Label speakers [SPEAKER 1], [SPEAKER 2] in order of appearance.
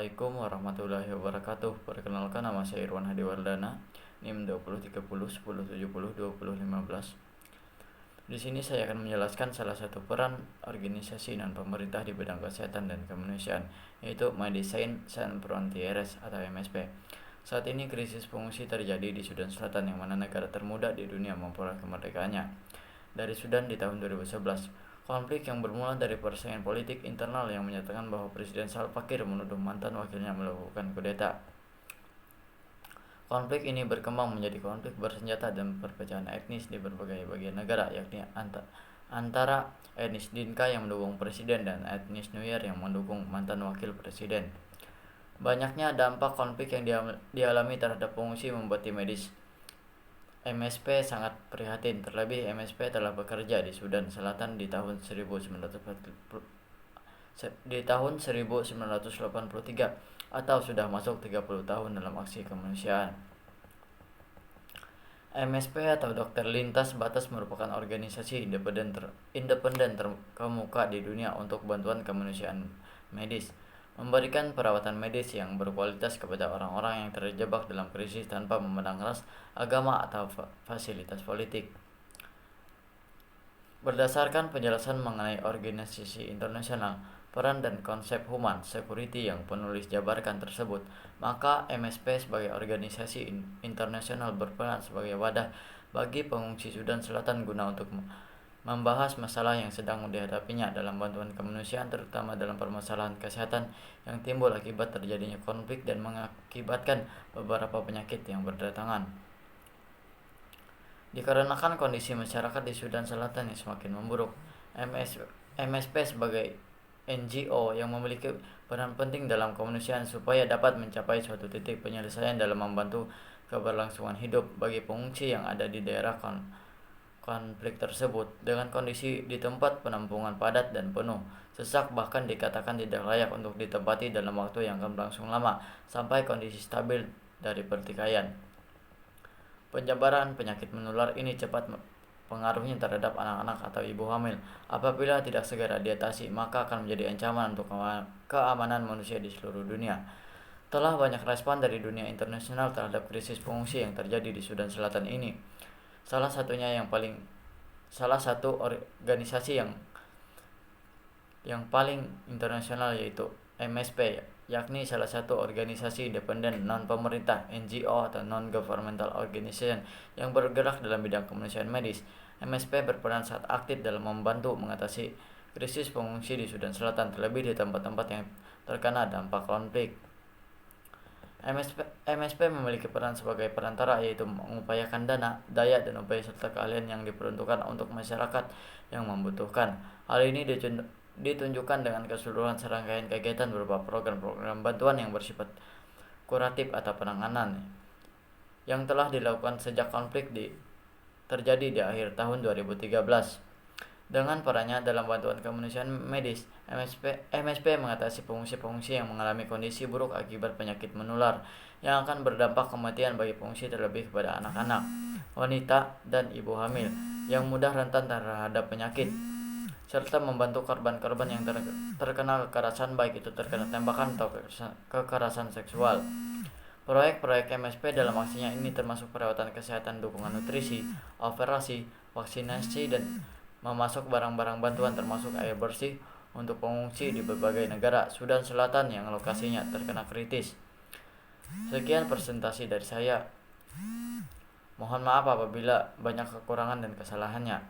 [SPEAKER 1] Assalamualaikum warahmatullahi wabarakatuh. Perkenalkan, nama saya Irwan Hadiwardana, NIM 2030 1070 2015. Di sini saya akan menjelaskan salah satu peran organisasi non-pemerintah di bidang kesehatan dan kemanusiaan, yaitu Medicine Sans Frontieres atau MSF. Saat ini krisis pengungsi terjadi di Sudan Selatan, yang mana negara termuda di dunia memperoleh kemerdekaannya dari Sudan di tahun 2011. Konflik yang bermula dari persaingan politik internal yang menyatakan bahwa Presiden Salva Kiir menuduh mantan wakilnya melakukan kudeta. Konflik ini berkembang menjadi konflik bersenjata dan perpecahan etnis di berbagai bagian negara, yakni antara etnis Dinka yang mendukung presiden dan etnis Nuer yang mendukung mantan wakil presiden. Banyaknya dampak konflik yang dialami terhadap pengungsi membuat tim medis MSP sangat prihatin. Terlebih MSP telah bekerja di Sudan Selatan di tahun 1983 atau sudah masuk 30 tahun dalam aksi kemanusiaan. MSP atau Dokter Lintas Batas merupakan organisasi independen terkemuka di dunia untuk bantuan kemanusiaan medis, memberikan perawatan medis yang berkualitas kepada orang-orang yang terjebak dalam krisis tanpa memandang ras, agama, atau fasilitas politik. Berdasarkan penjelasan mengenai organisasi internasional, peran dan konsep human security yang penulis jabarkan tersebut, maka MSP sebagai organisasi internasional berperan sebagai wadah bagi pengungsi Sudan Selatan guna untuk membahas masalah yang sedang dihadapinya dalam bantuan kemanusiaan, terutama dalam permasalahan kesehatan yang timbul akibat terjadinya konflik dan mengakibatkan beberapa penyakit yang berdatangan. Dikarenakan kondisi masyarakat di Sudan Selatan yang semakin memburuk, MSP sebagai NGO yang memiliki peran penting dalam kemanusiaan supaya dapat mencapai suatu titik penyelesaian dalam membantu keberlangsungan hidup bagi pengungsi yang ada di daerah konflik tersebut, dengan kondisi di tempat penampungan padat dan penuh, sesak, bahkan dikatakan tidak layak untuk ditempati dalam waktu yang akan berlangsung lama sampai kondisi stabil dari pertikaian. Penyebaran penyakit menular ini cepat pengaruhnya terhadap anak-anak atau ibu hamil. Apabila tidak segera diatasi, maka akan menjadi ancaman untuk keamanan manusia di seluruh dunia. Telah banyak respon dari dunia internasional terhadap krisis pengungsi yang terjadi di Sudan Selatan ini. Salah satu organisasi yang paling internasional yaitu MSP, yakni salah satu organisasi independen non-pemerintah (NGO) atau non-governmental organization yang bergerak dalam bidang kemanusiaan medis. MSP berperan sangat aktif dalam membantu mengatasi krisis pengungsi di Sudan Selatan, terlebih di tempat-tempat yang terkena dampak konflik. MSP memiliki peran sebagai perantara, yaitu mengupayakan dana, daya, dan upaya serta keahlian yang diperuntukkan untuk masyarakat yang membutuhkan. Hal ini ditunjukkan dengan keseluruhan serangkaian kegiatan berupa program-program bantuan yang bersifat kuratif atau penanganan yang telah dilakukan sejak konflik terjadi di akhir tahun 2013. Dengan perannya dalam bantuan kemanusiaan medis, MSP mengatasi pengungsi-pengungsi yang mengalami kondisi buruk akibat penyakit menular yang akan berdampak kematian bagi pengungsi, terlebih kepada anak-anak, wanita, dan ibu hamil yang mudah rentan terhadap penyakit, serta membantu korban-korban yang terkena kekerasan, baik itu terkena tembakan atau kekerasan seksual. Proyek-proyek MSP dalam aksinya ini termasuk perawatan kesehatan, dukungan nutrisi, operasi, vaksinasi, dan memasok barang-barang bantuan termasuk air bersih untuk pengungsi di berbagai negara Sudan Selatan yang lokasinya terkena kritis. Sekian presentasi dari saya. Mohon maaf apabila banyak kekurangan dan kesalahannya.